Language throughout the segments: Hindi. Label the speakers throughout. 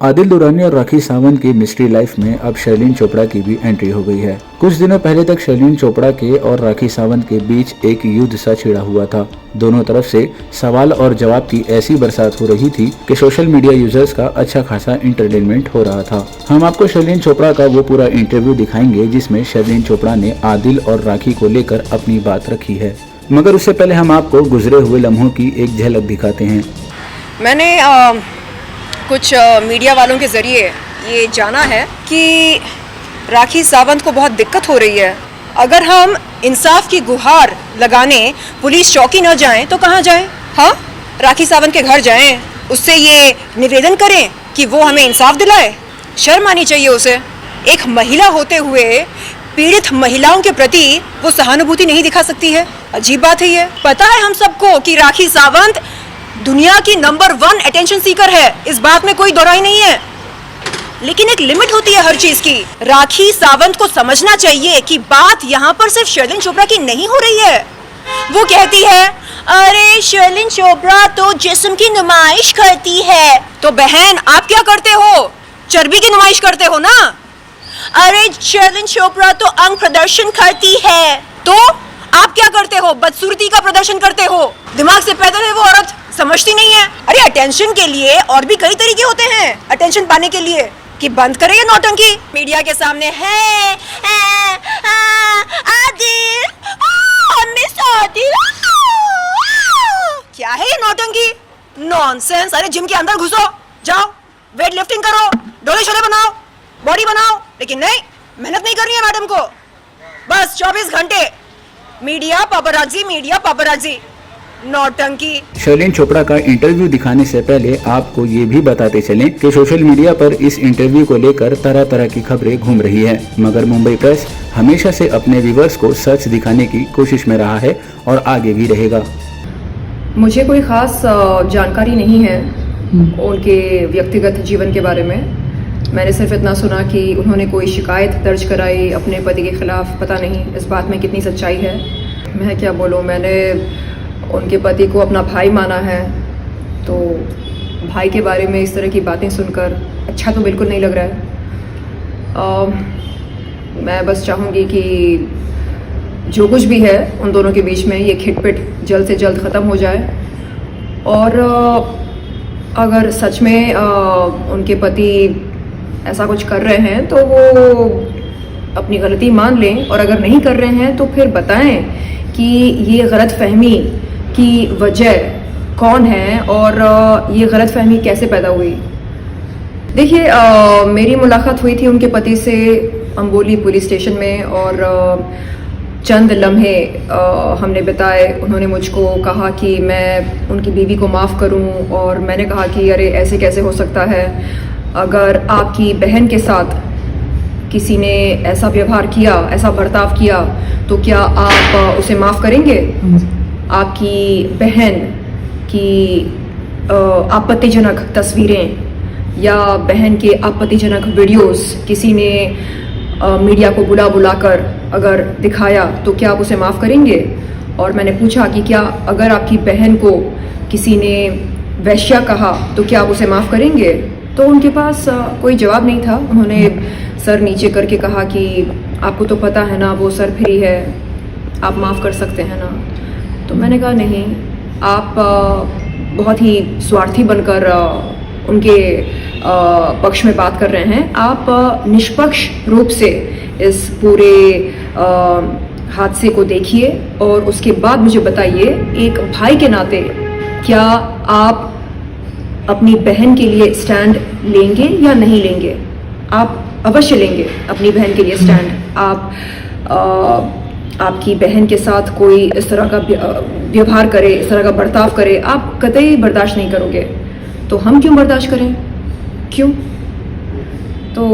Speaker 1: आदिल दुरानी और राखी सावंत की मिस्ट्री लाइफ में अब शर्लिन चोपड़ा की भी एंट्री हो गई है। कुछ दिनों पहले तक शर्लिन चोपड़ा के और राखी सावंत के बीच एक युद्ध सा छिड़ा हुआ था। दोनों तरफ से सवाल और जवाब की ऐसी बरसात हो रही थी कि सोशल मीडिया यूजर्स का अच्छा खासा एंटरटेनमेंट हो रहा था। हम आपको शर्लिन चोपड़ा का वो पूरा इंटरव्यू दिखाएंगे जिसमें शर्लिन चोपड़ा ने आदिल और राखी को लेकर अपनी बात रखी है, मगर उससे पहले हम आपको गुजरे हुए लम्हों की एक झलक दिखाते हैं।
Speaker 2: मैंने कुछ मीडिया वालों के ज़रिए ये जाना है कि राखी सावंत को बहुत दिक्कत हो रही है। अगर हम इंसाफ की गुहार लगाने पुलिस चौकी न जाएं तो कहाँ जाएं? हाँ, राखी सावंत के घर जाएं, उससे ये निवेदन करें कि वो हमें इंसाफ दिलाए। शर्म आनी चाहिए उसे। एक महिला होते हुए पीड़ित महिलाओं के प्रति वो सहानुभूति नहीं दिखा सकती है। अजीब बात है ये। पता है हम सबको कि राखी सावंत दुनिया की नंबर 1 अटेंशन सीकर है, इस बात में कोई दोहराई नहीं है, लेकिन एक लिमिट होती है हर चीज की। राखी सावंत को समझना चाहिए कि बात यहाँ पर सिर्फ शर्लिन चोपड़ा की नहीं हो रही है। वो कहती है अरे शर्लिन चोपड़ा तो जिस्म की नुमाइश करती है। तो बहन आप क्या करते हो? चर्बी की नुमाइश करते हो ना। अरे शर्लिन चोपड़ा तो अंग प्रदर्शन करती है, तो आप क्या करते हो? बदसूरती का प्रदर्शन करते हो। दिमाग से पैदल है वो औरत, समझती नहीं है। अरे अटेंशन के लिए और भी कई तरीके होते हैं अटेंशन पाने के लिए, कि बंद करे ये नौटंकी। मीडिया के सामने है आदिल, मिस आदिल, क्या है ये नौटंकी? नॉनसेंस। अरे जिम के अंदर घुसो, जाओ वेट लिफ्टिंग करो, डोले शोले बनाओ, बॉडी बनाओ, लेकिन नहीं, मेहनत नहीं करनी है मैडम को। बस 24 घंटे मीडिया पापराजी, नौटंकी।
Speaker 1: शर्लिन चोपड़ा का इंटरव्यू दिखाने से पहले आपको ये भी बताते चलें कि सोशल मीडिया पर इस इंटरव्यू को लेकर तरह तरह की खबरें घूम रही है, मगर मुंबई प्रेस हमेशा से अपने व्यूअर्स को सच दिखाने की कोशिश में रहा है और आगे भी रहेगा।
Speaker 3: मुझे कोई खास जानकारी नहीं है उनके व्यक्तिगत जीवन के बारे में। मैंने सिर्फ इतना सुना कि उन्होंने कोई शिकायत दर्ज कराई अपने पति के खिलाफ। पता नहीं इस बात में कितनी सच्चाई है। मैं क्या बोलूँ, मैंने उनके पति को अपना भाई माना है, तो भाई के बारे में इस तरह की बातें सुनकर अच्छा तो बिल्कुल नहीं लग रहा है। मैं बस चाहूँगी कि जो कुछ भी है उन दोनों के बीच में ये खिटपिट जल्द से जल्द ख़त्म हो जाए, और अगर सच में उनके पति ऐसा कुछ कर रहे हैं तो वो अपनी गलती मान लें, और अगर नहीं कर रहे हैं तो फिर बताएं कि ये गलतफहमी की वजह कौन है और ये गलतफहमी कैसे पैदा हुई। देखिए, मेरी मुलाकात हुई थी उनके पति से अंबोली पुलिस स्टेशन में, और चंद लम्हे हमने बिताए। उन्होंने मुझको कहा कि मैं उनकी बीवी को माफ़ करूं, और मैंने कहा कि अरे ऐसे कैसे हो सकता है? अगर आपकी बहन के साथ किसी ने ऐसा व्यवहार किया, ऐसा बर्ताव किया, तो क्या आप उसे माफ़ करेंगे? आपकी बहन की आपत्तिजनक तस्वीरें या बहन के आपत्तिजनक वीडियोस किसी ने मीडिया को बुलाकर अगर दिखाया, तो क्या आप उसे माफ़ करेंगे? और मैंने पूछा कि क्या अगर आपकी बहन को किसी ने वैश्या कहा तो क्या आप उसे माफ़ करेंगे? तो उनके पास कोई जवाब नहीं था। उन्होंने सर नीचे करके कहा कि आपको तो पता है ना वो सर फ्री है, आप माफ़ कर सकते हैं ना। तो मैंने कहा नहीं, आप बहुत ही स्वार्थी बनकर उनके पक्ष में बात कर रहे हैं। आप निष्पक्ष रूप से इस पूरे हादसे को देखिए और उसके बाद मुझे बताइए, एक भाई के नाते क्या आप अपनी बहन के लिए स्टैंड लेंगे या नहीं लेंगे? आप अवश्य लेंगे अपनी बहन के लिए स्टैंड। आपकी बहन के साथ कोई इस तरह का व्यवहार करे, इस तरह का बर्ताव करे, आप कतई बर्दाश्त नहीं करोगे। तो हम क्यों बर्दाश्त करें? क्यों? तो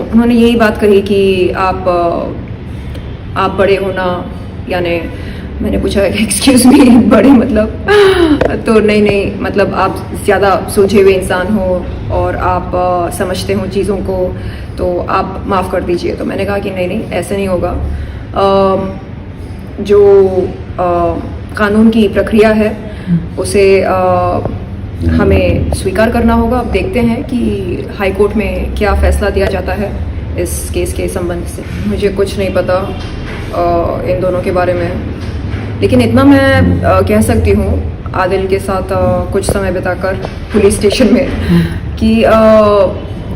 Speaker 3: उन्होंने यही बात कही कि आप बड़े होना, यानी मैंने पूछा एक्सक्यूज़ मी, बड़े मतलब? तो नहीं, मतलब आप ज़्यादा सूझे हुए इंसान हो और आप समझते हो चीज़ों को, तो आप माफ़ कर दीजिए। तो मैंने कहा कि नहीं, ऐसे नहीं होगा। जो कानून की प्रक्रिया है उसे हमें स्वीकार करना होगा। अब देखते हैं कि हाई कोर्ट में क्या फैसला दिया जाता है इस केस के संबंध से। मुझे कुछ नहीं पता इन दोनों के बारे में, लेकिन इतना मैं कह सकती हूँ आदिल के साथ कुछ समय बिताकर पुलिस स्टेशन में कि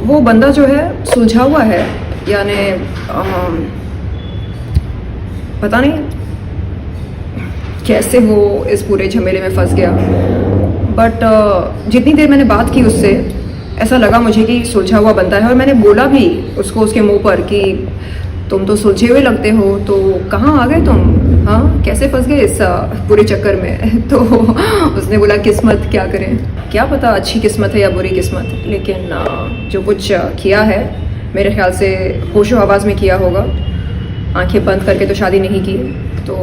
Speaker 3: वो बंदा जो है सुलझा हुआ है, यानी पता नहीं कैसे वो इस पूरे झमेले में फंस गया, बट जितनी देर मैंने बात की उससे ऐसा लगा मुझे कि सुलझा हुआ बंदा है। और मैंने बोला भी उसको उसके मुंह पर कि तुम तो सुलझे हुए लगते हो, तो कहाँ आ गए तुम, हाँ कैसे फंस गए इस पूरे चक्कर में। तो उसने बोला किस्मत क्या करें, क्या पता अच्छी किस्मत है या बुरी किस्मत, लेकिन जो कुछ किया है मेरे ख्याल से होशो हवास में किया होगा। आंखें बंद करके तो शादी नहीं की, तो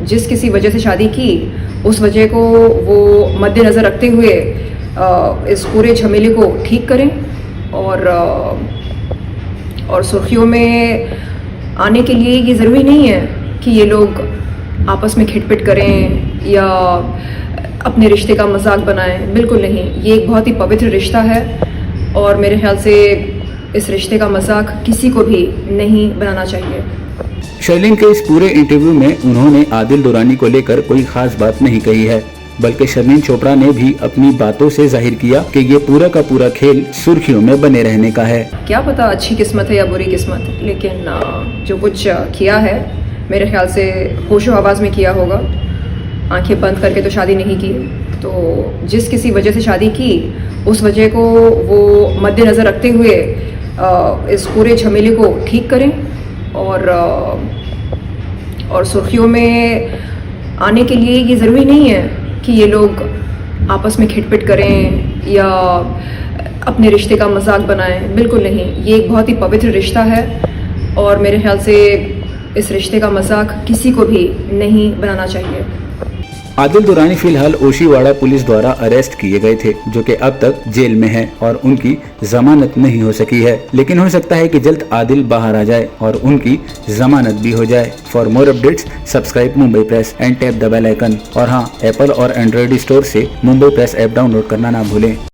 Speaker 3: जिस किसी वजह से शादी की उस वजह को वो मद्देनज़र रखते हुए इस पूरे झमेले को ठीक करें और सुर्खियों में आने के लिए ये ज़रूरी नहीं है कि ये लोग आपस में खिटपिट करें या अपने रिश्ते का मजाक बनाएं। बिल्कुल नहीं, ये एक बहुत ही पवित्र रिश्ता है और मेरे ख्याल से इस रिश्ते का मजाक किसी को भी नहीं बनाना चाहिए।
Speaker 1: शर्लिन के इस पूरे इंटरव्यू में उन्होंने आदिल दुरानी को लेकर कोई खास बात नहीं कही है, बल्कि शर्लिन चोपड़ा ने भी अपनी बातों से जाहिर किया कि ये पूरा का पूरा खेल सुर्खियों में बने रहने का है।
Speaker 3: क्या पता अच्छी किस्मत है या बुरी किस्मत, लेकिन जो कुछ किया है मेरे ख्याल से होशो हवास में किया होगा। आंखें बंद करके तो शादी नहीं की, तो जिस किसी वजह से शादी की उस वजह को वो मद्देनज़र रखते हुए इस पूरे झमेले को ठीक करें और सुर्खियों में आने के लिए ये ज़रूरी नहीं है कि ये लोग आपस में खिटपिट करें या अपने रिश्ते का मजाक बनाएं। बिल्कुल नहीं, ये एक बहुत ही पवित्र रिश्ता है और मेरे ख्याल से इस रिश्ते का मजाक किसी को भी नहीं बनाना चाहिए।
Speaker 1: आदिल दुरानी फिलहाल ओशीवाड़ा पुलिस द्वारा अरेस्ट किए गए थे, जो कि अब तक जेल में हैं और उनकी जमानत नहीं हो सकी है, लेकिन हो सकता है कि जल्द आदिल बाहर आ जाए और उनकी जमानत भी हो जाए। For more updates subscribe Mumbai press and tap the bell icon. और हाँ, एप्पल और एंड्रॉइड स्टोर से मुंबई प्रेस ऐप डाउनलोड करना ना भूलें।